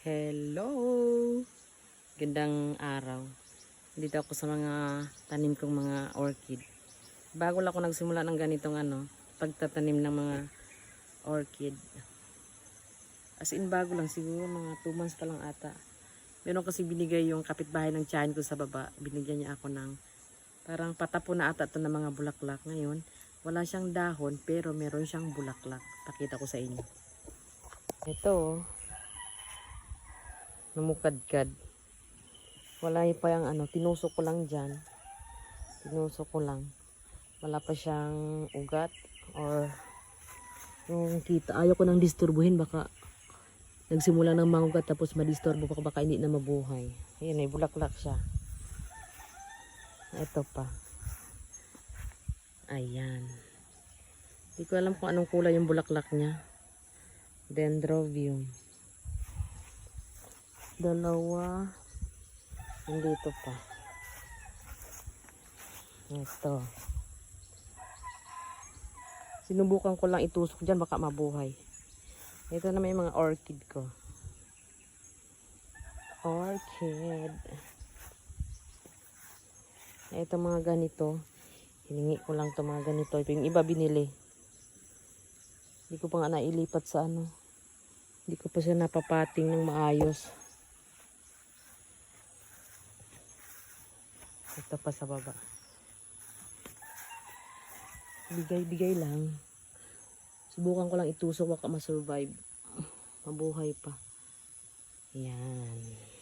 Hello! Gandang araw. Dito ako sa mga tanim kong mga orchid. Bago lang ako nagsimula ng ganitong pagtatanim ng mga orchid. As in bago lang siguro, mga 2 months pa lang ata. Meron kasi binigay yung kapitbahay ng tiyahin ko sa baba. Binigyan niya ako ng parang patapo na ata ito ng mga bulaklak. Ngayon, wala siyang dahon pero meron siyang bulaklak. Pakita ko sa inyo. Ito, namukadkad. Wala pa yung tinusok ko lang dyan. Tinusok ko lang. Wala pa siyang ugat or yung kita. Ayaw ko nang disturbuhin, baka nagsimula ng mangugat tapos madisturbo baka hindi na mabuhay. Ayan, may bulaklak siya. Ito pa. Ayan. Hindi ko alam kung anong kulay yung bulaklak niya. Dendrobium. Dalawa. Nandito pa. Ito. Sinubukan ko lang itusok dyan, baka mabuhay. Ito na may mga orchid ko. Orchid. Ito mga ganito. Hiningi ko lang to mga ganito. Ito yung iba binili. Hindi ko pa nga nailipat sa Hindi ko pa siya napapating ng maayos. Ito pa sa baba. Bigay-bigay lang. Subukan ko lang itusok, baka ma-survive. Mabuhay pa. Yan.